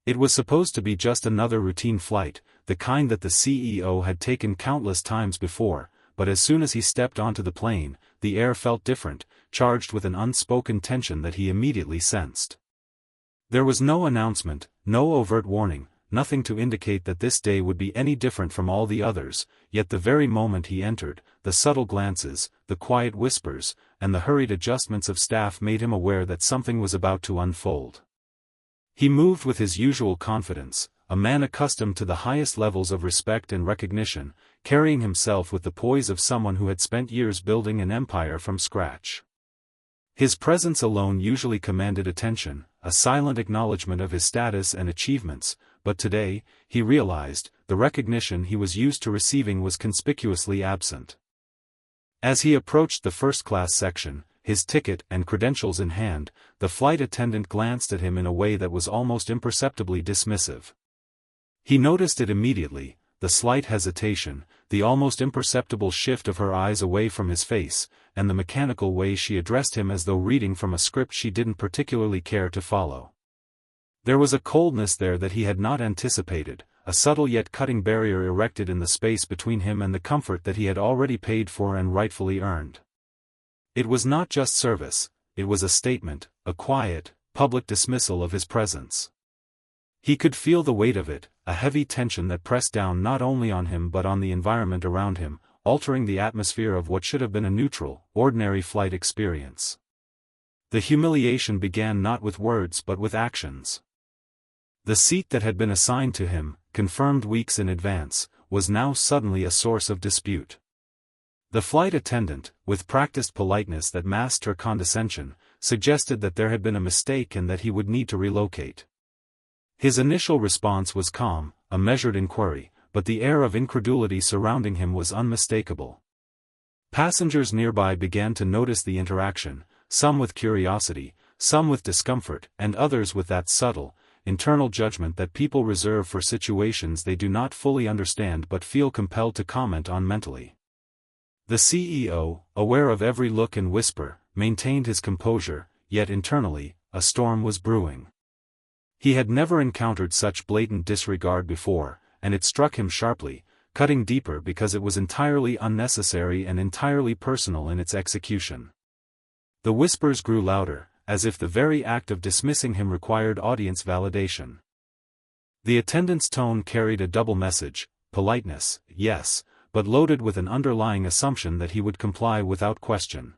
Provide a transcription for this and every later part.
It was supposed to be just another routine flight, the kind that the CEO had taken countless times before, but as soon as he stepped onto the plane, the air felt different, charged with an unspoken tension that he immediately sensed. There was no announcement, no overt warning, nothing to indicate that this day would be any different from all the others, yet the very moment he entered, the subtle glances, the quiet whispers, and the hurried adjustments of staff made him aware that something was about to unfold. He moved with his usual confidence, a man accustomed to the highest levels of respect and recognition, carrying himself with the poise of someone who had spent years building an empire from scratch. His presence alone usually commanded attention, a silent acknowledgement of his status and achievements, but today, he realized, the recognition he was used to receiving was conspicuously absent. As he approached the first-class section, his ticket and credentials in hand, the flight attendant glanced at him in a way that was almost imperceptibly dismissive. He noticed it immediately, the slight hesitation, the almost imperceptible shift of her eyes away from his face, and the mechanical way she addressed him as though reading from a script she didn't particularly care to follow. There was a coldness there that he had not anticipated, a subtle yet cutting barrier erected in the space between him and the comfort that he had already paid for and rightfully earned. It was not just service, it was a statement, a quiet, public dismissal of his presence. He could feel the weight of it, a heavy tension that pressed down not only on him but on the environment around him, altering the atmosphere of what should have been a neutral, ordinary flight experience. The humiliation began not with words but with actions. The seat that had been assigned to him, confirmed weeks in advance, was now suddenly a source of dispute. The flight attendant, with practiced politeness that masked her condescension, suggested that there had been a mistake and that he would need to relocate. His initial response was calm, a measured inquiry, but the air of incredulity surrounding him was unmistakable. Passengers nearby began to notice the interaction, some with curiosity, some with discomfort, and others with that subtle, internal judgment that people reserve for situations they do not fully understand but feel compelled to comment on mentally. The CEO, aware of every look and whisper, maintained his composure, yet internally, a storm was brewing. He had never encountered such blatant disregard before, and it struck him sharply, cutting deeper because it was entirely unnecessary and entirely personal in its execution. The whispers grew louder, as if the very act of dismissing him required audience validation. The attendant's tone carried a double message, politeness, yes, but loaded with an underlying assumption that he would comply without question.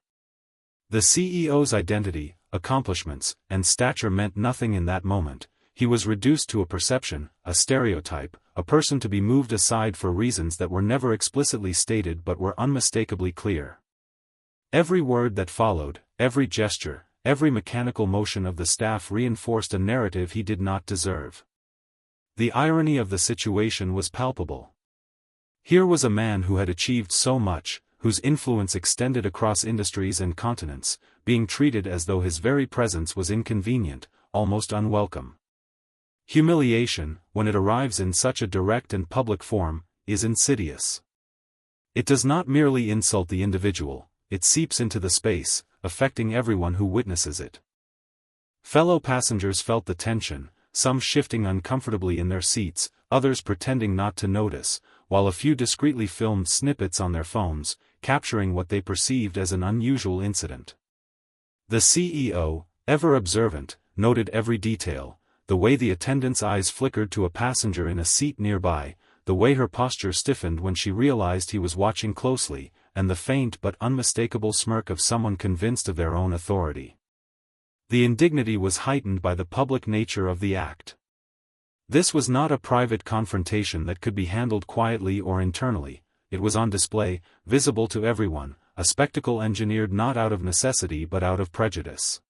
The CEO's identity, accomplishments, and stature meant nothing in that moment. He was reduced to a perception, a stereotype, a person to be moved aside for reasons that were never explicitly stated but were unmistakably clear. Every word that followed, every gesture, every mechanical motion of the staff reinforced a narrative he did not deserve. The irony of the situation was palpable. Here was a man who had achieved so much, whose influence extended across industries and continents, being treated as though his very presence was inconvenient, almost unwelcome. Humiliation, when it arrives in such a direct and public form, is insidious. It does not merely insult the individual, it seeps into the space, affecting everyone who witnesses it. Fellow passengers felt the tension, some shifting uncomfortably in their seats, others pretending not to notice, while a few discreetly filmed snippets on their phones, capturing what they perceived as an unusual incident. The CEO, ever observant, noted every detail, the way the attendant's eyes flickered to a passenger in a seat nearby, the way her posture stiffened when she realized he was watching closely, and the faint but unmistakable smirk of someone convinced of their own authority. The indignity was heightened by the public nature of the act. This was not a private confrontation that could be handled quietly or internally, it was on display, visible to everyone, a spectacle engineered not out of necessity but out of prejudice.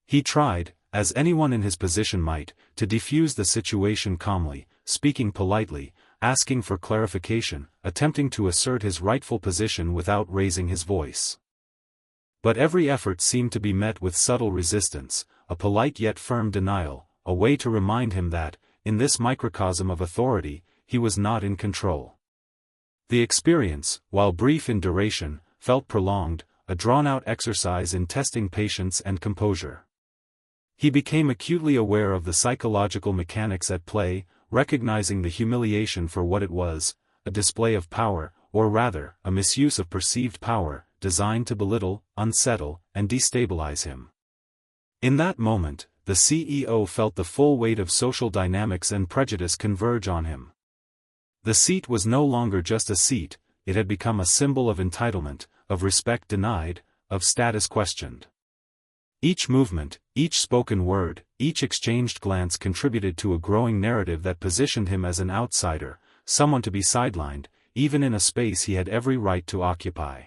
He tried, as anyone in his position might, to defuse the situation calmly, speaking politely, asking for clarification, attempting to assert his rightful position without raising his voice. But every effort seemed to be met with subtle resistance, a polite yet firm denial, a way to remind him that, in this microcosm of authority, he was not in control. The experience, while brief in duration, felt prolonged, a drawn-out exercise in testing patience and composure. He became acutely aware of the psychological mechanics at play, recognizing the humiliation for what it was, a display of power, or rather, a misuse of perceived power, designed to belittle, unsettle, and destabilize him. In that moment, the CEO felt the full weight of social dynamics and prejudice converge on him. The seat was no longer just a seat, it had become a symbol of entitlement, of respect denied, of status questioned. Each movement, each spoken word, each exchanged glance contributed to a growing narrative that positioned him as an outsider, someone to be sidelined, even in a space he had every right to occupy.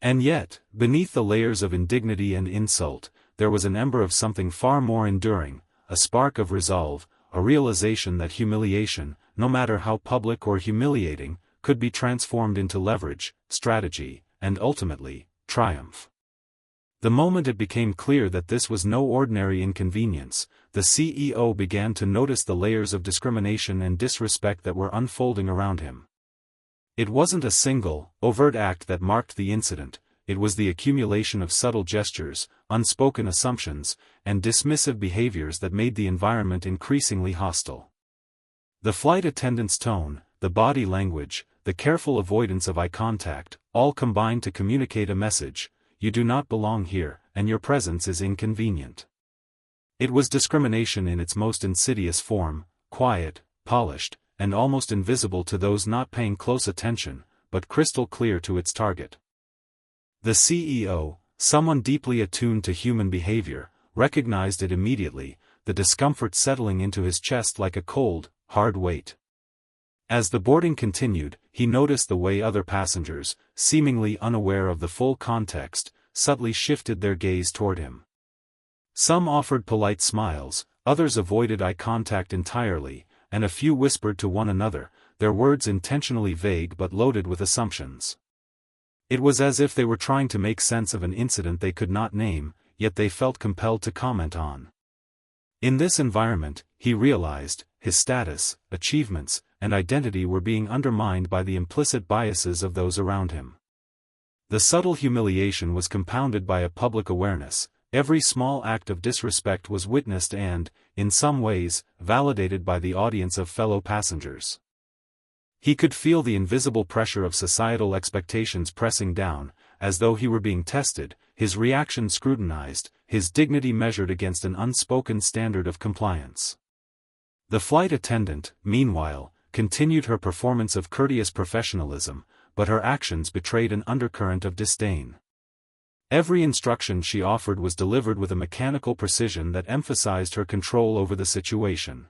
And yet, beneath the layers of indignity and insult, there was an ember of something far more enduring, a spark of resolve, a realization that humiliation, no matter how public or humiliating, could be transformed into leverage, strategy, and ultimately, triumph. The moment it became clear that this was no ordinary inconvenience, the CEO began to notice the layers of discrimination and disrespect that were unfolding around him. It wasn't a single, overt act that marked the incident, it was the accumulation of subtle gestures, unspoken assumptions, and dismissive behaviors that made the environment increasingly hostile. The flight attendant's tone, the body language, the careful avoidance of eye contact, all combined to communicate a message: you do not belong here, and your presence is inconvenient. It was discrimination in its most insidious form, quiet, polished, and almost invisible to those not paying close attention, but crystal clear to its target. The CEO, someone deeply attuned to human behavior, recognized it immediately, the discomfort settling into his chest like a cold, hard weight. As the boarding continued, he noticed the way other passengers, seemingly unaware of the full context, subtly shifted their gaze toward him. Some offered polite smiles, others avoided eye contact entirely, and a few whispered to one another, their words intentionally vague but loaded with assumptions. It was as if they were trying to make sense of an incident they could not name, yet they felt compelled to comment on. In this environment, he realized, his status, achievements, and identity were being undermined by the implicit biases of those around him. The subtle humiliation was compounded by a public awareness. Every small act of disrespect was witnessed and, in some ways, validated by the audience of fellow passengers. He could feel the invisible pressure of societal expectations pressing down, as though he were being tested, his reaction scrutinized, his dignity measured against an unspoken standard of compliance. The flight attendant, meanwhile, continued her performance of courteous professionalism, but her actions betrayed an undercurrent of disdain. Every instruction she offered was delivered with a mechanical precision that emphasized her control over the situation.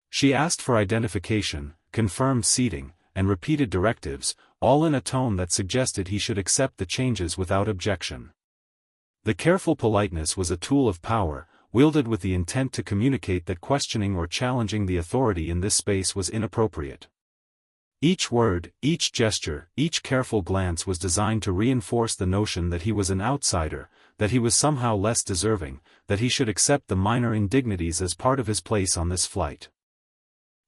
She asked for identification, confirmed seating, and repeated directives, all in a tone that suggested he should accept the changes without objection. The careful politeness was a tool of power, wielded with the intent to communicate that questioning or challenging the authority in this space was inappropriate. Each word, each gesture, each careful glance was designed to reinforce the notion that he was an outsider, that he was somehow less deserving, that he should accept the minor indignities as part of his place on this flight.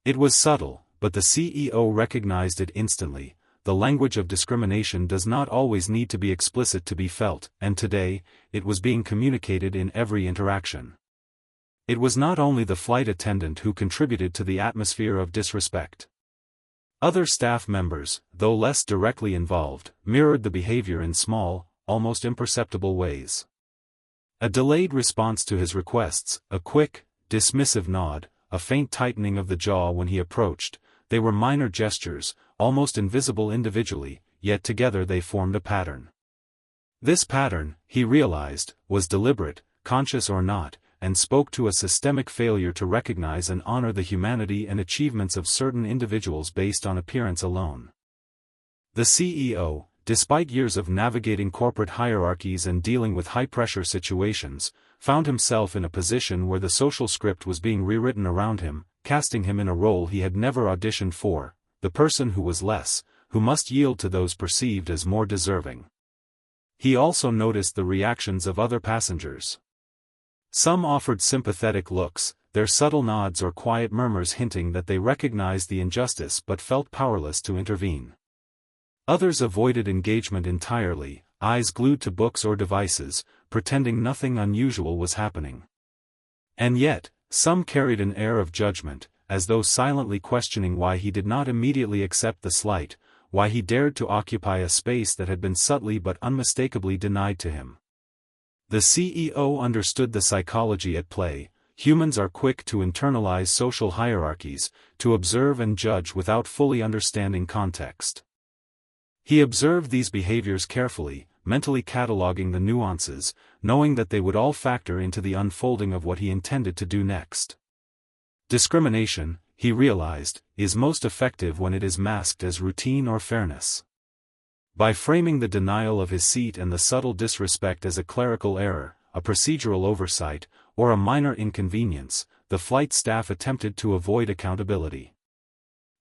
It was subtle, but the CEO recognized it instantly. The language of discrimination does not always need to be explicit to be felt, and today, it was being communicated in every interaction. It was not only the flight attendant who contributed to the atmosphere of disrespect. Other staff members, though less directly involved, mirrored the behavior in small, almost imperceptible ways. A delayed response to his requests, a quick, dismissive nod, a faint tightening of the jaw when he approached, they were minor gestures, almost invisible individually, yet together they formed a pattern. This pattern, he realized, was deliberate, conscious or not, and spoke to a systemic failure to recognize and honor the humanity and achievements of certain individuals based on appearance alone. The CEO, despite years of navigating corporate hierarchies and dealing with high-pressure situations, found himself in a position where the social script was being rewritten around him, casting him in a role he had never auditioned for, the person who was less, who must yield to those perceived as more deserving. He also noticed the reactions of other passengers. Some offered sympathetic looks, their subtle nods or quiet murmurs hinting that they recognized the injustice but felt powerless to intervene. Others avoided engagement entirely, eyes glued to books or devices, pretending nothing unusual was happening. And yet, some carried an air of judgment, as though silently questioning why he did not immediately accept the slight, why he dared to occupy a space that had been subtly but unmistakably denied to him. The CEO understood the psychology at play. Humans are quick to internalize social hierarchies, to observe and judge without fully understanding context. He observed these behaviors carefully, mentally cataloging the nuances, knowing that they would all factor into the unfolding of what he intended to do next. Discrimination, he realized, is most effective when it is masked as routine or fairness. By framing the denial of his seat and the subtle disrespect as a clerical error, a procedural oversight, or a minor inconvenience, the flight staff attempted to avoid accountability.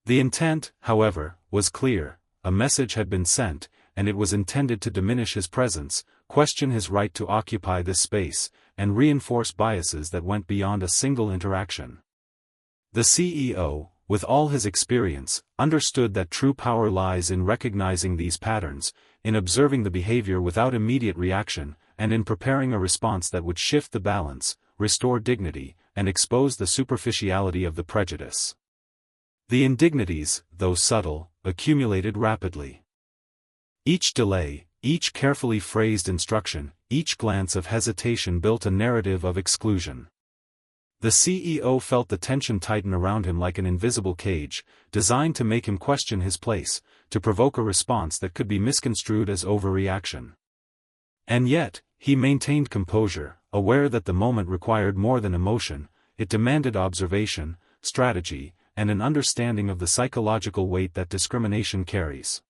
The intent, however, was clear. A message had been sent, and it was intended to diminish his presence, question his right to occupy this space, and reinforce biases that went beyond a single interaction. The CEO, with all his experience, understood that true power lies in recognizing these patterns, in observing the behavior without immediate reaction, and in preparing a response that would shift the balance, restore dignity, and expose the superficiality of the prejudice. The indignities, though subtle, accumulated rapidly. Each delay, each carefully phrased instruction, each glance of hesitation built a narrative of exclusion. The CEO felt the tension tighten around him like an invisible cage, designed to make him question his place, to provoke a response that could be misconstrued as overreaction. And yet, he maintained composure, aware that the moment required more than emotion, it demanded observation, strategy, and an understanding of the psychological weight that discrimination carries.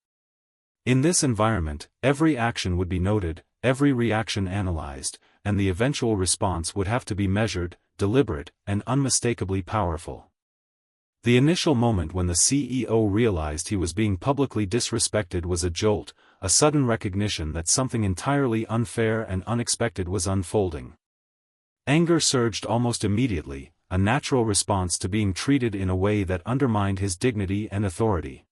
In this environment, every action would be noted, every reaction analyzed, and the eventual response would have to be measured, deliberate, and unmistakably powerful. The initial moment when the CEO realized he was being publicly disrespected was a jolt, a sudden recognition that something entirely unfair and unexpected was unfolding. Anger surged almost immediately, a natural response to being treated in a way that undermined his dignity and authority.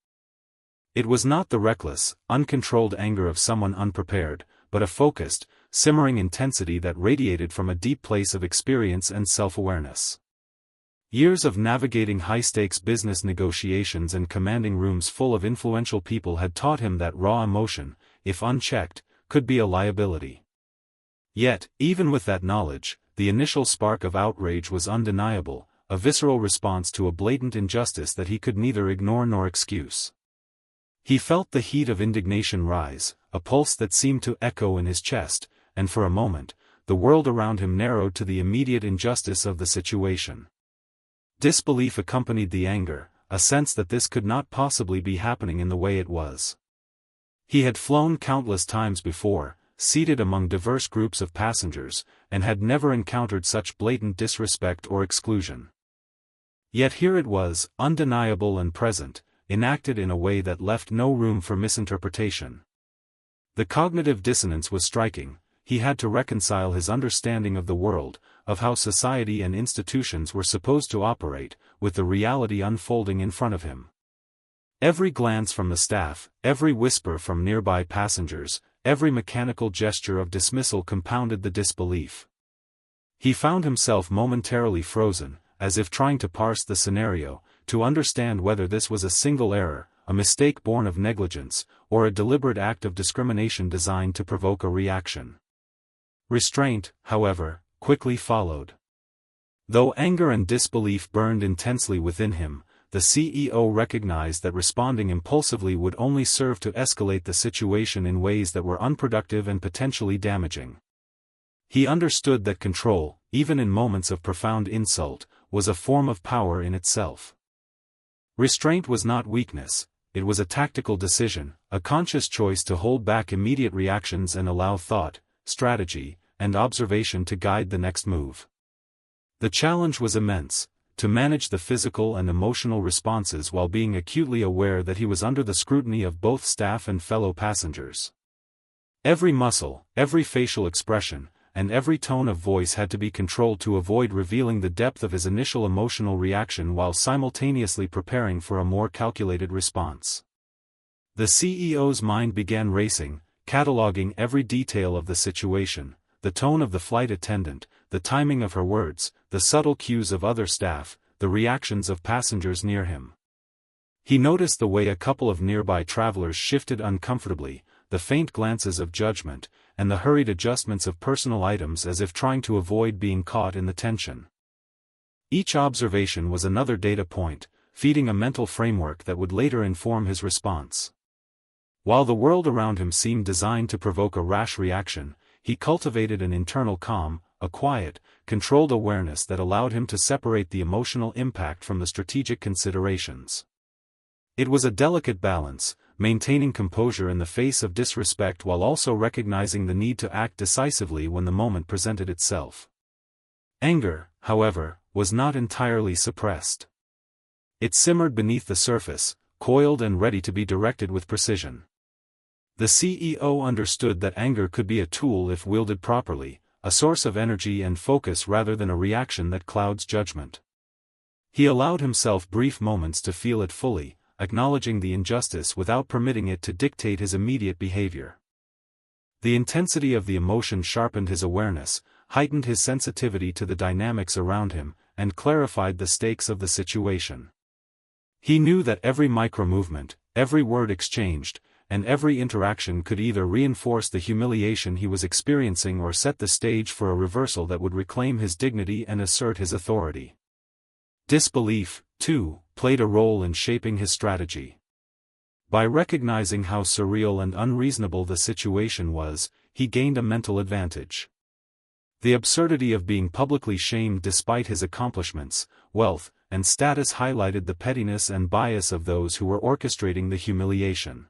It was not the reckless, uncontrolled anger of someone unprepared, but a focused, simmering intensity that radiated from a deep place of experience and self-awareness. Years of navigating high-stakes business negotiations and commanding rooms full of influential people had taught him that raw emotion, if unchecked, could be a liability. Yet, even with that knowledge, the initial spark of outrage was undeniable, a visceral response to a blatant injustice that he could neither ignore nor excuse. He felt the heat of indignation rise, a pulse that seemed to echo in his chest, and for a moment, the world around him narrowed to the immediate injustice of the situation. Disbelief accompanied the anger, a sense that this could not possibly be happening in the way it was. He had flown countless times before, seated among diverse groups of passengers, and had never encountered such blatant disrespect or exclusion. Yet here it was, undeniable and present, enacted in a way that left no room for misinterpretation. The cognitive dissonance was striking. He had to reconcile his understanding of the world, of how society and institutions were supposed to operate, with the reality unfolding in front of him. Every glance from the staff, every whisper from nearby passengers, every mechanical gesture of dismissal compounded the disbelief. He found himself momentarily frozen, as if trying to parse the scenario, to understand whether this was a single error, a mistake born of negligence, or a deliberate act of discrimination designed to provoke a reaction. Restraint, however, quickly followed. Though anger and disbelief burned intensely within him, the CEO recognized that responding impulsively would only serve to escalate the situation in ways that were unproductive and potentially damaging. He understood that control, even in moments of profound insult, was a form of power in itself. Restraint was not weakness, it was a tactical decision, a conscious choice to hold back immediate reactions and allow thought, strategy, and observation to guide the next move. The challenge was immense, to manage the physical and emotional responses while being acutely aware that he was under the scrutiny of both staff and fellow passengers. Every muscle, every facial expression, and every tone of voice had to be controlled to avoid revealing the depth of his initial emotional reaction while simultaneously preparing for a more calculated response. The CEO's mind began racing, cataloging every detail of the situation, the tone of the flight attendant, the timing of her words, the subtle cues of other staff, the reactions of passengers near him. He noticed the way a couple of nearby travelers shifted uncomfortably, the faint glances of judgment, and the hurried adjustments of personal items as if trying to avoid being caught in the tension. Each observation was another data point, feeding a mental framework that would later inform his response. While the world around him seemed designed to provoke a rash reaction, he cultivated an internal calm, a quiet, controlled awareness that allowed him to separate the emotional impact from the strategic considerations. It was a delicate balance, maintaining composure in the face of disrespect while also recognizing the need to act decisively when the moment presented itself. Anger, however, was not entirely suppressed. It simmered beneath the surface, coiled and ready to be directed with precision. The CEO understood that anger could be a tool if wielded properly, a source of energy and focus rather than a reaction that clouds judgment. He allowed himself brief moments to feel it fully, acknowledging the injustice without permitting it to dictate his immediate behavior. The intensity of the emotion sharpened his awareness, heightened his sensitivity to the dynamics around him, and clarified the stakes of the situation. He knew that every micro-movement, every word exchanged, and every interaction could either reinforce the humiliation he was experiencing or set the stage for a reversal that would reclaim his dignity and assert his authority. Disbelief, too, played a role in shaping his strategy. By recognizing how surreal and unreasonable the situation was, he gained a mental advantage. The absurdity of being publicly shamed despite his accomplishments, wealth, and status highlighted the pettiness and bias of those who were orchestrating the humiliation.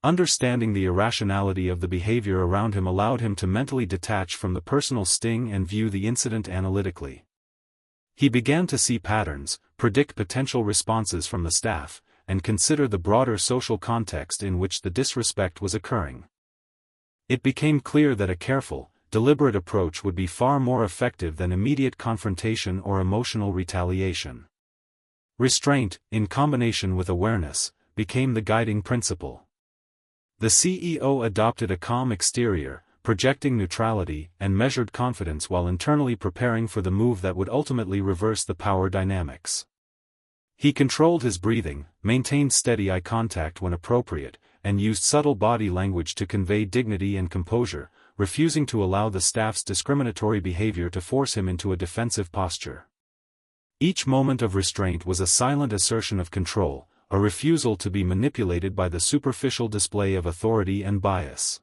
Understanding the irrationality of the behavior around him allowed him to mentally detach from the personal sting and view the incident analytically. He began to see patterns, predict potential responses from the staff, and consider the broader social context in which the disrespect was occurring. It became clear that a careful, deliberate approach would be far more effective than immediate confrontation or emotional retaliation. Restraint, in combination with awareness, became the guiding principle. The CEO adopted a calm exterior, projecting neutrality and measured confidence while internally preparing for the move that would ultimately reverse the power dynamics. He controlled his breathing, maintained steady eye contact when appropriate, and used subtle body language to convey dignity and composure, refusing to allow the staff's discriminatory behavior to force him into a defensive posture. Each moment of restraint was a silent assertion of control, a refusal to be manipulated by the superficial display of authority and bias.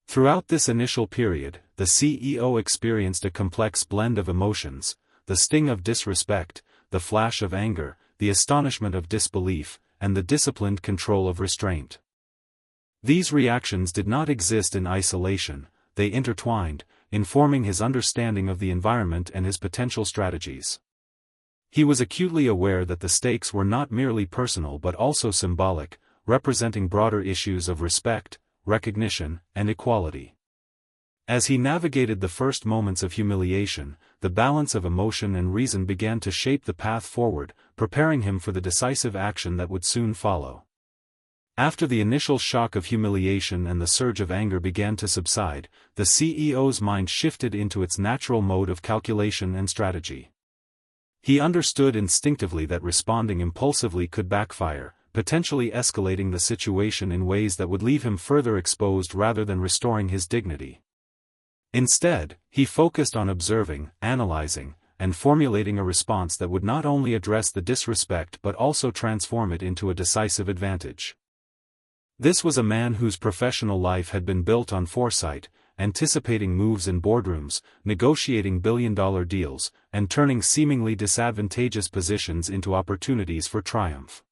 Throughout this initial period, the CEO experienced a complex blend of emotions, the sting of disrespect, the flash of anger, the astonishment of disbelief, and the disciplined control of restraint. These reactions did not exist in isolation, they intertwined, informing his understanding of the environment and his potential strategies. He was acutely aware that the stakes were not merely personal but also symbolic, representing broader issues of respect, recognition, and equality. As he navigated the first moments of humiliation, the balance of emotion and reason began to shape the path forward, preparing him for the decisive action that would soon follow. After the initial shock of humiliation and the surge of anger began to subside, the CEO's mind shifted into its natural mode of calculation and strategy. He understood instinctively that responding impulsively could backfire, potentially escalating the situation in ways that would leave him further exposed rather than restoring his dignity. Instead, he focused on observing, analyzing, and formulating a response that would not only address the disrespect but also transform it into a decisive advantage. This was a man whose professional life had been built on foresight, anticipating moves in boardrooms, negotiating billion-dollar deals, and turning seemingly disadvantageous positions into opportunities for triumph.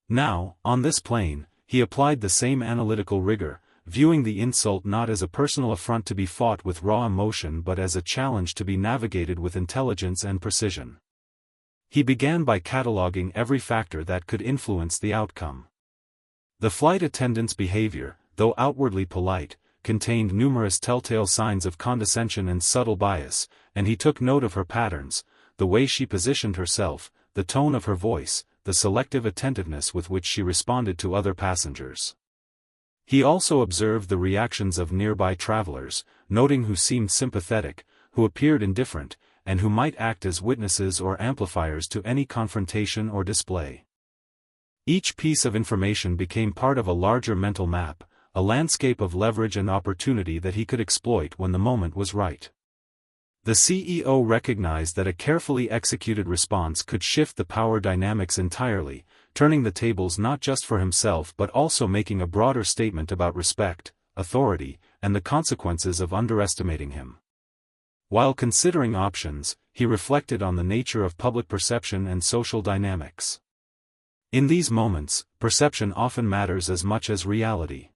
Now, on this plane, he applied the same analytical rigor, viewing the insult not as a personal affront to be fought with raw emotion but as a challenge to be navigated with intelligence and precision. He began by cataloging every factor that could influence the outcome. The flight attendant's behavior, though outwardly polite, contained numerous telltale signs of condescension and subtle bias, and he took note of her patterns, the way she positioned herself, the tone of her voice, the selective attentiveness with which she responded to other passengers. He also observed the reactions of nearby travelers, noting who seemed sympathetic, who appeared indifferent, and who might act as witnesses or amplifiers to any confrontation or display. Each piece of information became part of a larger mental map, a landscape of leverage and opportunity that he could exploit when the moment was right. The CEO recognized that a carefully executed response could shift the power dynamics entirely, turning the tables not just for himself but also making a broader statement about respect, authority, and the consequences of underestimating him. While considering options, he reflected on the nature of public perception and social dynamics. In these moments, perception often matters as much as reality.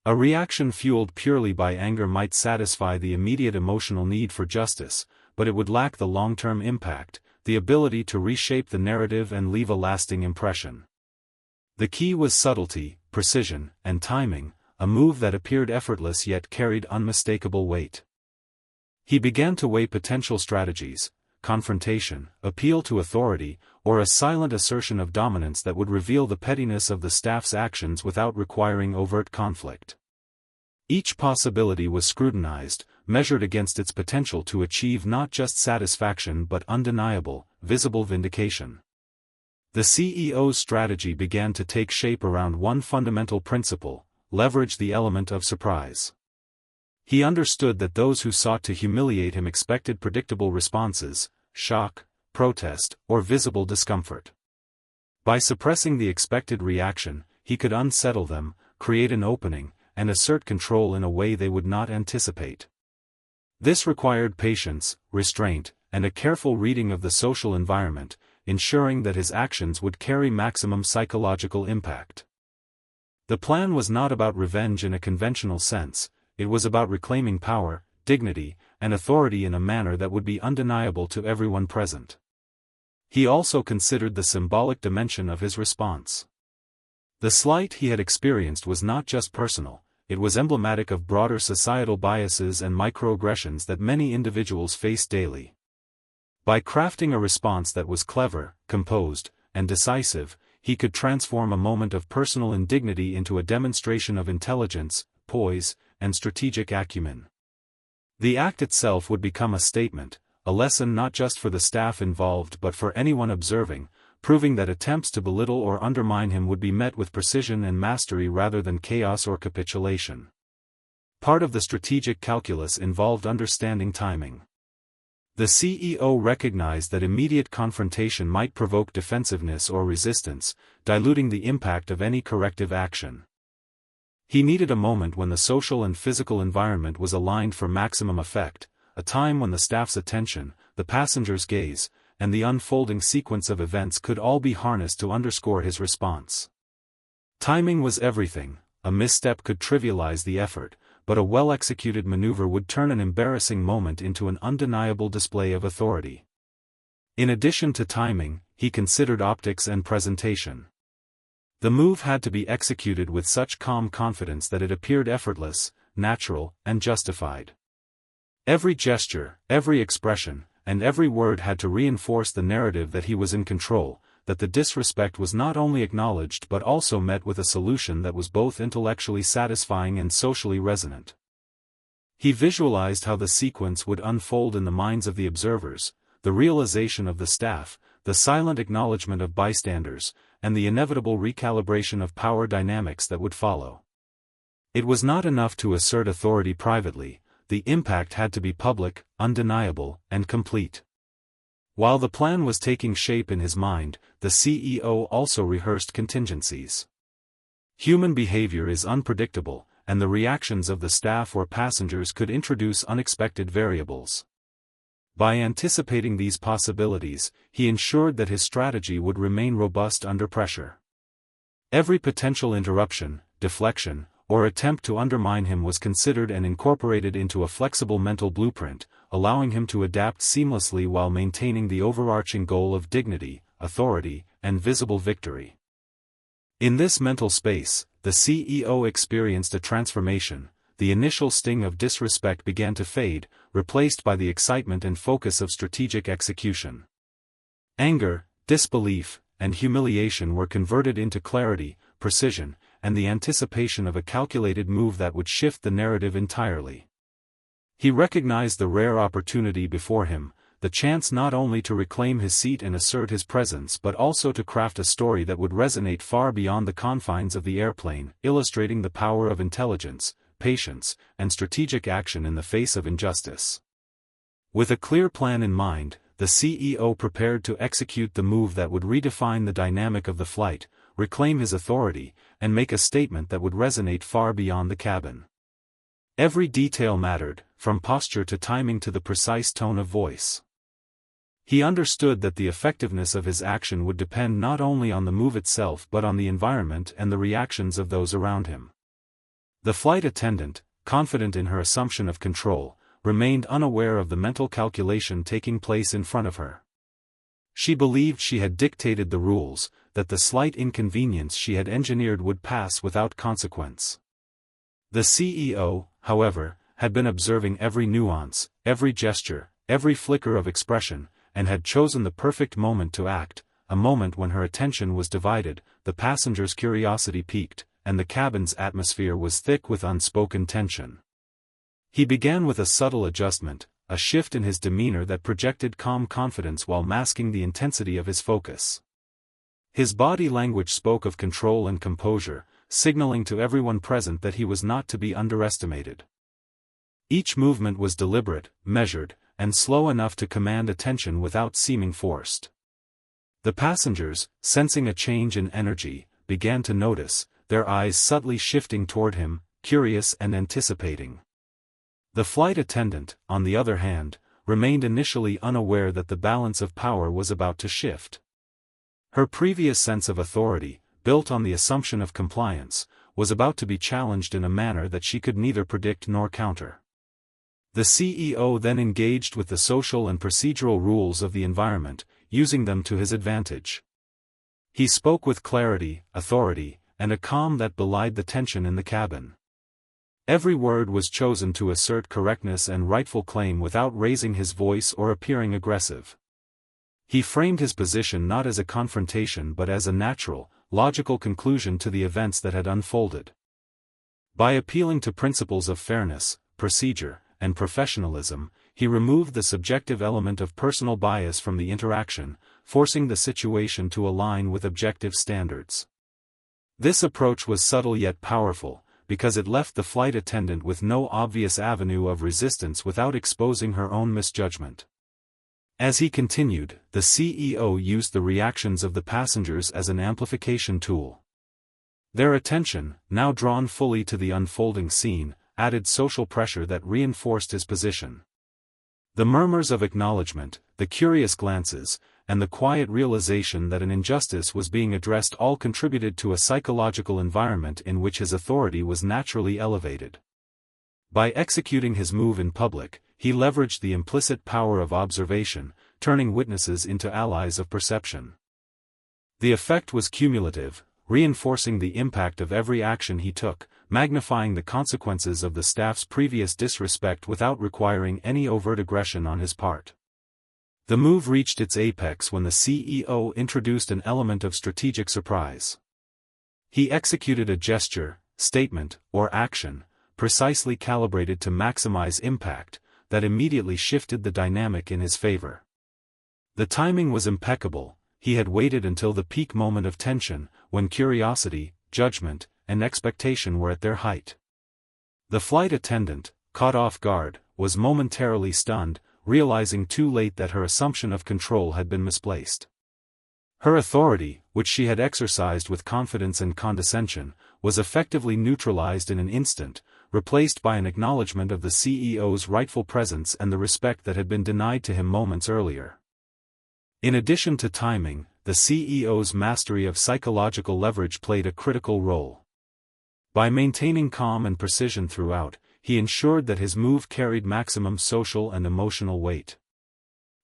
A reaction fueled purely by anger might satisfy the immediate emotional need for justice, but it would lack the long-term impact, the ability to reshape the narrative and leave a lasting impression. The key was subtlety, precision, and timing, a move that appeared effortless yet carried unmistakable weight. He began to weigh potential strategies: confrontation, appeal to authority, or a silent assertion of dominance that would reveal the pettiness of the staff's actions without requiring overt conflict. Each possibility was scrutinized, measured against its potential to achieve not just satisfaction but undeniable, visible vindication. The CEO's strategy began to take shape around one fundamental principle: leverage the element of surprise. He understood that those who sought to humiliate him expected predictable responses: shock, protest, or visible discomfort. By suppressing the expected reaction, he could unsettle them, create an opening, and assert control in a way they would not anticipate. This required patience, restraint, and a careful reading of the social environment, ensuring that his actions would carry maximum psychological impact. The plan was not about revenge in a conventional sense, it was about reclaiming power, dignity, and authority in a manner that would be undeniable to everyone present. He also considered the symbolic dimension of his response. The slight he had experienced was not just personal, it was emblematic of broader societal biases and microaggressions that many individuals face daily. By crafting a response that was clever, composed, and decisive, he could transform a moment of personal indignity into a demonstration of intelligence, poise, and strategic acumen. The act itself would become a statement, a lesson not just for the staff involved but for anyone observing, proving that attempts to belittle or undermine him would be met with precision and mastery rather than chaos or capitulation. Part of the strategic calculus involved understanding timing. The CEO recognized that immediate confrontation might provoke defensiveness or resistance, diluting the impact of any corrective action. He needed a moment when the social and physical environment was aligned for maximum effect, a time when the staff's attention, the passenger's gaze, and the unfolding sequence of events could all be harnessed to underscore his response. Timing was everything. A misstep could trivialize the effort, but a well-executed maneuver would turn an embarrassing moment into an undeniable display of authority. In addition to timing, he considered optics and presentation. The move had to be executed with such calm confidence that it appeared effortless, natural, and justified. Every gesture, every expression, and every word had to reinforce the narrative that he was in control, that the disrespect was not only acknowledged but also met with a solution that was both intellectually satisfying and socially resonant. He visualized how the sequence would unfold in the minds of the observers, the realization of the staff, the silent acknowledgement of bystanders, and the inevitable recalibration of power dynamics that would follow. It was not enough to assert authority privately, the impact had to be public, undeniable, and complete. While the plan was taking shape in his mind, the CEO also rehearsed contingencies. Human behavior is unpredictable, and the reactions of the staff or passengers could introduce unexpected variables. By anticipating these possibilities, he ensured that his strategy would remain robust under pressure. Every potential interruption, deflection, or attempt to undermine him was considered and incorporated into a flexible mental blueprint, allowing him to adapt seamlessly while maintaining the overarching goal of dignity, authority, and visible victory. In this mental space, the CEO experienced a transformation. The initial sting of disrespect began to fade, replaced by the excitement and focus of strategic execution. Anger, disbelief, and humiliation were converted into clarity, precision, and the anticipation of a calculated move that would shift the narrative entirely. He recognized the rare opportunity before him, the chance not only to reclaim his seat and assert his presence but also to craft a story that would resonate far beyond the confines of the airplane, illustrating the power of intelligence, patience, and strategic action in the face of injustice. With a clear plan in mind, the CEO prepared to execute the move that would redefine the dynamic of the flight, reclaim his authority, and make a statement that would resonate far beyond the cabin. Every detail mattered, from posture to timing to the precise tone of voice. He understood that the effectiveness of his action would depend not only on the move itself but on the environment and the reactions of those around him. The flight attendant, confident in her assumption of control, remained unaware of the mental calculation taking place in front of her. She believed she had dictated the rules, that the slight inconvenience she had engineered would pass without consequence. The CEO, however, had been observing every nuance, every gesture, every flicker of expression, and had chosen the perfect moment to act, a moment when her attention was divided, the passengers' curiosity piqued, and the cabin's atmosphere was thick with unspoken tension. He began with a subtle adjustment, a shift in his demeanor that projected calm confidence while masking the intensity of his focus. His body language spoke of control and composure, signaling to everyone present that he was not to be underestimated. Each movement was deliberate, measured, and slow enough to command attention without seeming forced. The passengers, sensing a change in energy, began to notice, their eyes subtly shifting toward him, curious and anticipating. The flight attendant, on the other hand, remained initially unaware that the balance of power was about to shift. Her previous sense of authority, built on the assumption of compliance, was about to be challenged in a manner that she could neither predict nor counter. The CEO then engaged with the social and procedural rules of the environment, using them to his advantage. He spoke with clarity, authority, and a calm that belied the tension in the cabin. Every word was chosen to assert correctness and rightful claim without raising his voice or appearing aggressive. He framed his position not as a confrontation but as a natural, logical conclusion to the events that had unfolded. By appealing to principles of fairness, procedure, and professionalism, he removed the subjective element of personal bias from the interaction, forcing the situation to align with objective standards. This approach was subtle yet powerful, because it left the flight attendant with no obvious avenue of resistance without exposing her own misjudgment. As he continued, the CEO used the reactions of the passengers as an amplification tool. Their attention, now drawn fully to the unfolding scene, added social pressure that reinforced his position. The murmurs of acknowledgement, the curious glances, and the quiet realization that an injustice was being addressed all contributed to a psychological environment in which his authority was naturally elevated. By executing his move in public, he leveraged the implicit power of observation, turning witnesses into allies of perception. The effect was cumulative, reinforcing the impact of every action he took, magnifying the consequences of the staff's previous disrespect without requiring any overt aggression on his part. The move reached its apex when the CEO introduced an element of strategic surprise. He executed a gesture, statement, or action, precisely calibrated to maximize impact, that immediately shifted the dynamic in his favor. The timing was impeccable. He had waited until the peak moment of tension, when curiosity, judgment, and expectation were at their height. The flight attendant, caught off guard, was momentarily stunned, realizing too late that her assumption of control had been misplaced. Her authority, which she had exercised with confidence and condescension, was effectively neutralized in an instant, replaced by an acknowledgement of the CEO's rightful presence and the respect that had been denied to him moments earlier. In addition to timing, the CEO's mastery of psychological leverage played a critical role. By maintaining calm and precision throughout, he ensured that his move carried maximum social and emotional weight.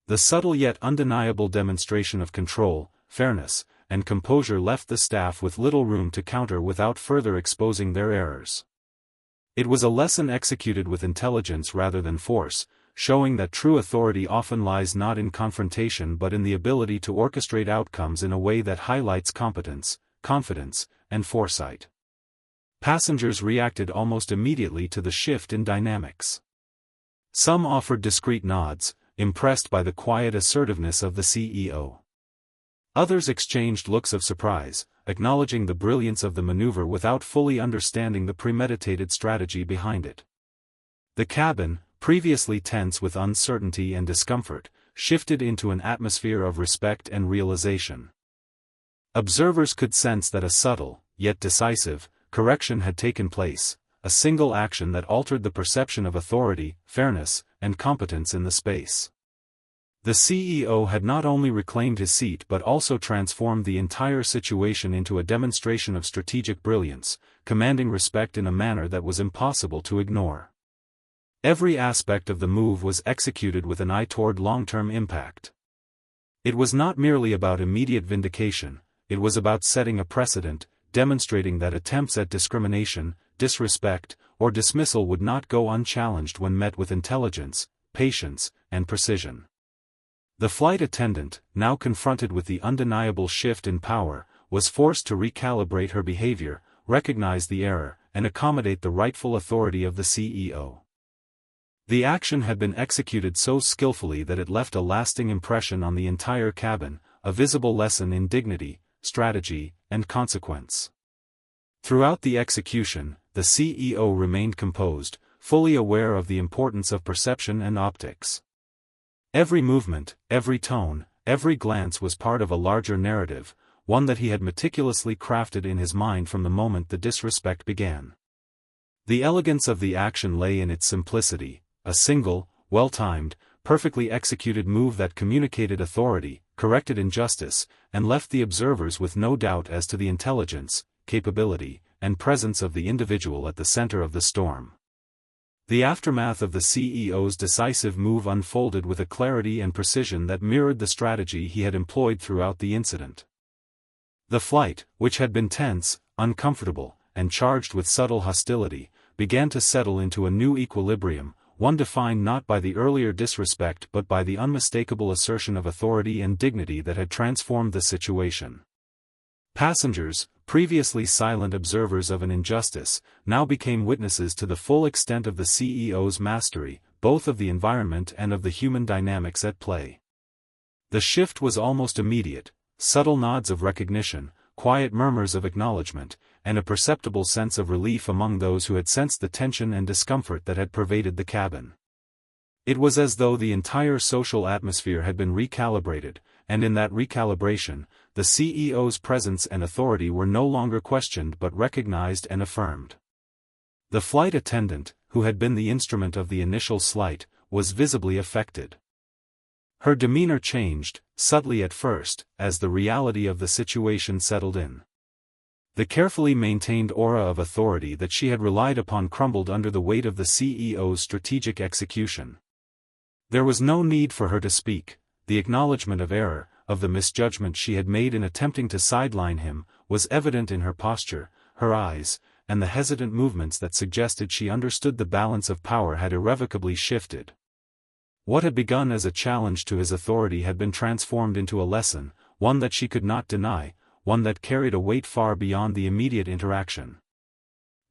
The subtle yet undeniable demonstration of control, fairness, and composure left the staff with little room to counter without further exposing their errors. It was a lesson executed with intelligence rather than force, showing that true authority often lies not in confrontation but in the ability to orchestrate outcomes in a way that highlights competence, confidence, and foresight. Passengers reacted almost immediately to the shift in dynamics. Some offered discreet nods, impressed by the quiet assertiveness of the CEO. Others exchanged looks of surprise, acknowledging the brilliance of the maneuver without fully understanding the premeditated strategy behind it. The cabin, previously tense with uncertainty and discomfort, shifted into an atmosphere of respect and realization. Observers could sense that a subtle, yet decisive, correction had taken place, a single action that altered the perception of authority, fairness, and competence in the space. The CEO had not only reclaimed his seat but also transformed the entire situation into a demonstration of strategic brilliance, commanding respect in a manner that was impossible to ignore. Every aspect of the move was executed with an eye toward long-term impact. It was not merely about immediate vindication, it was about setting a precedent, demonstrating that attempts at discrimination, disrespect, or dismissal would not go unchallenged when met with intelligence, patience, and precision. The flight attendant, now confronted with the undeniable shift in power, was forced to recalibrate her behavior, recognize the error, and accommodate the rightful authority of the CEO. The action had been executed so skillfully that it left a lasting impression on the entire cabin, a visible lesson in dignity, strategy, and consequence. Throughout the execution, the CEO remained composed, fully aware of the importance of perception and optics. Every movement, every tone, every glance was part of a larger narrative, one that he had meticulously crafted in his mind from the moment the disrespect began. The elegance of the action lay in its simplicity, a single, well-timed, perfectly executed move that communicated authority, corrected injustice, and left the observers with no doubt as to the intelligence, capability, and presence of the individual at the center of the storm. The aftermath of the CEO's decisive move unfolded with a clarity and precision that mirrored the strategy he had employed throughout the incident. The flight, which had been tense, uncomfortable, and charged with subtle hostility, began to settle into a new equilibrium, one defined not by the earlier disrespect but by the unmistakable assertion of authority and dignity that had transformed the situation. Passengers, previously silent observers of an injustice, now became witnesses to the full extent of the CEO's mastery, both of the environment and of the human dynamics at play. The shift was almost immediate, subtle nods of recognition, quiet murmurs of acknowledgement, and a perceptible sense of relief among those who had sensed the tension and discomfort that had pervaded the cabin. It was as though the entire social atmosphere had been recalibrated, and in that recalibration, the CEO's presence and authority were no longer questioned but recognized and affirmed. The flight attendant, who had been the instrument of the initial slight, was visibly affected. Her demeanor changed, subtly at first, as the reality of the situation settled in. The carefully maintained aura of authority that she had relied upon crumbled under the weight of the CEO's strategic execution. There was no need for her to speak. The acknowledgement of error, of the misjudgment she had made in attempting to sideline him, was evident in her posture, her eyes, and the hesitant movements that suggested she understood the balance of power had irrevocably shifted. What had begun as a challenge to his authority had been transformed into a lesson, one that she could not deny, one that carried a weight far beyond the immediate interaction.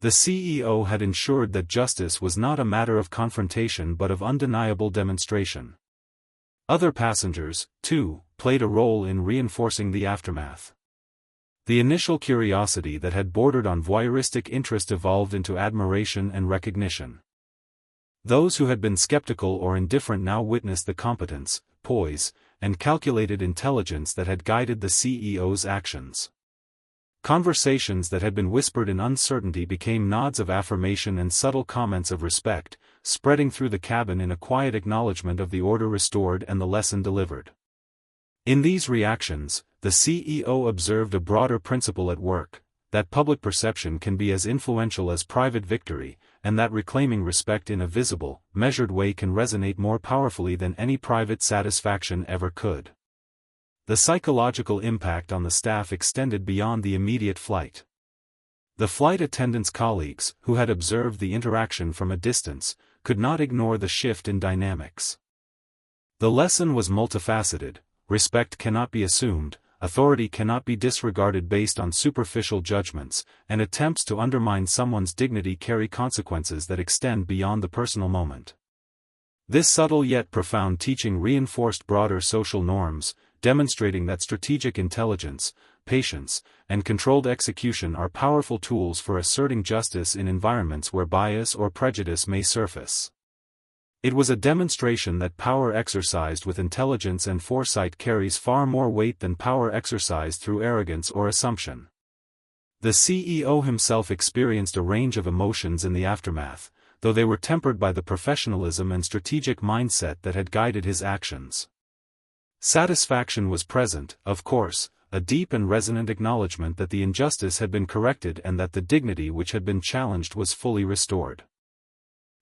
The CEO had ensured that justice was not a matter of confrontation but of undeniable demonstration. Other passengers, too, played a role in reinforcing the aftermath. The initial curiosity that had bordered on voyeuristic interest evolved into admiration and recognition. Those who had been skeptical or indifferent now witnessed the competence, poise, and calculated intelligence that had guided the CEO's actions. Conversations that had been whispered in uncertainty became nods of affirmation and subtle comments of respect, spreading through the cabin in a quiet acknowledgement of the order restored and the lesson delivered. In these reactions, the CEO observed a broader principle at work, that public perception can be as influential as private victory, and that reclaiming respect in a visible, measured way can resonate more powerfully than any private satisfaction ever could. The psychological impact on the staff extended beyond the immediate flight. The flight attendant's colleagues, who had observed the interaction from a distance, could not ignore the shift in dynamics. The lesson was multifaceted: respect cannot be assumed, authority cannot be disregarded based on superficial judgments, and attempts to undermine someone's dignity carry consequences that extend beyond the personal moment. This subtle yet profound teaching reinforced broader social norms, demonstrating that strategic intelligence, patience, and controlled execution are powerful tools for asserting justice in environments where bias or prejudice may surface. It was a demonstration that power exercised with intelligence and foresight carries far more weight than power exercised through arrogance or assumption. The CEO himself experienced a range of emotions in the aftermath, though they were tempered by the professionalism and strategic mindset that had guided his actions. Satisfaction was present, of course, a deep and resonant acknowledgement that the injustice had been corrected and that the dignity which had been challenged was fully restored.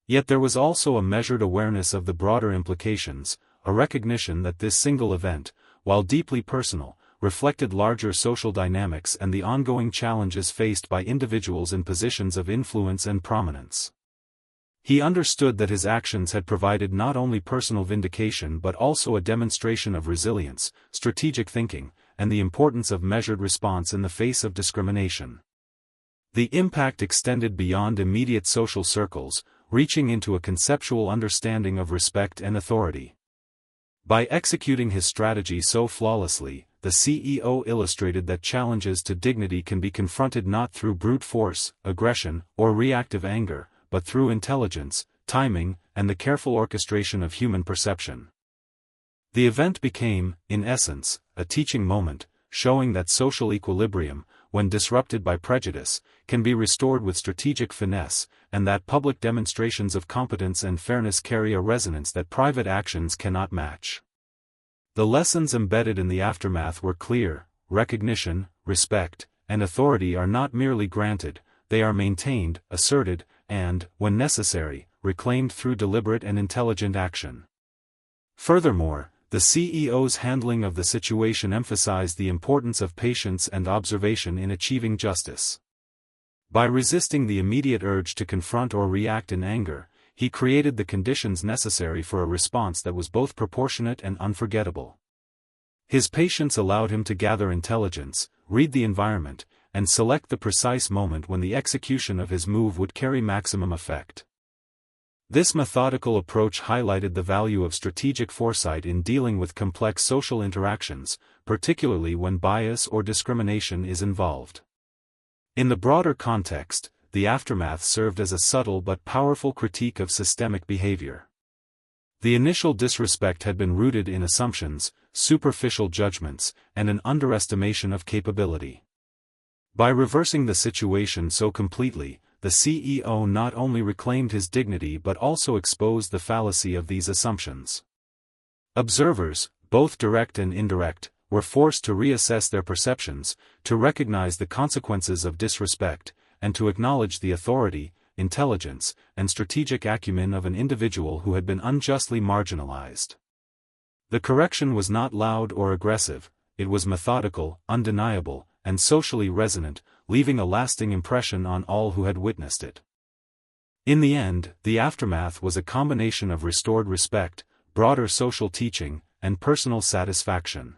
Yet there was also a measured awareness of the broader implications, a recognition that this single event, while deeply personal, reflected larger social dynamics and the ongoing challenges faced by individuals in positions of influence and prominence. He understood that his actions had provided not only personal vindication but also a demonstration of resilience, strategic thinking, and the importance of measured response in the face of discrimination. The impact extended beyond immediate social circles, reaching into a conceptual understanding of respect and authority. By executing his strategy so flawlessly, the CEO illustrated that challenges to dignity can be confronted not through brute force, aggression, or reactive anger, but through intelligence, timing, and the careful orchestration of human perception. The event became, in essence, a teaching moment, showing that social equilibrium, when disrupted by prejudice, can be restored with strategic finesse, and that public demonstrations of competence and fairness carry a resonance that private actions cannot match. The lessons embedded in the aftermath were clear: recognition, respect, and authority are not merely granted, they are maintained, asserted, and, when necessary, reclaimed through deliberate and intelligent action. Furthermore, the CEO's handling of the situation emphasized the importance of patience and observation in achieving justice. By resisting the immediate urge to confront or react in anger, he created the conditions necessary for a response that was both proportionate and unforgettable. His patience allowed him to gather intelligence, read the environment, and select the precise moment when the execution of his move would carry maximum effect. This methodical approach highlighted the value of strategic foresight in dealing with complex social interactions, particularly when bias or discrimination is involved. In the broader context, the aftermath served as a subtle but powerful critique of systemic behavior. The initial disrespect had been rooted in assumptions, superficial judgments, and an underestimation of capability. By reversing the situation so completely, the CEO not only reclaimed his dignity but also exposed the fallacy of these assumptions. Observers, both direct and indirect, were forced to reassess their perceptions, to recognize the consequences of disrespect, and to acknowledge the authority, intelligence, and strategic acumen of an individual who had been unjustly marginalized. The correction was not loud or aggressive, it was methodical, undeniable, and socially resonant, leaving a lasting impression on all who had witnessed it. In the end, the aftermath was a combination of restored respect, broader social teaching, and personal satisfaction.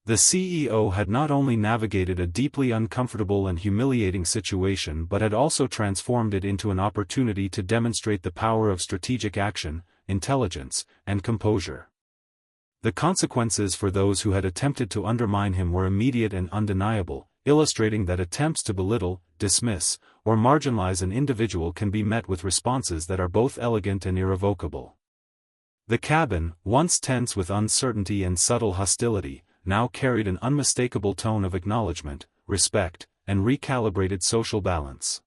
The CEO had not only navigated a deeply uncomfortable and humiliating situation but had also transformed it into an opportunity to demonstrate the power of strategic action, intelligence, and composure. The consequences for those who had attempted to undermine him were immediate and undeniable, illustrating that attempts to belittle, dismiss, or marginalize an individual can be met with responses that are both elegant and irrevocable. The cabin, once tense with uncertainty and subtle hostility, now carried an unmistakable tone of acknowledgement, respect, and recalibrated social balance.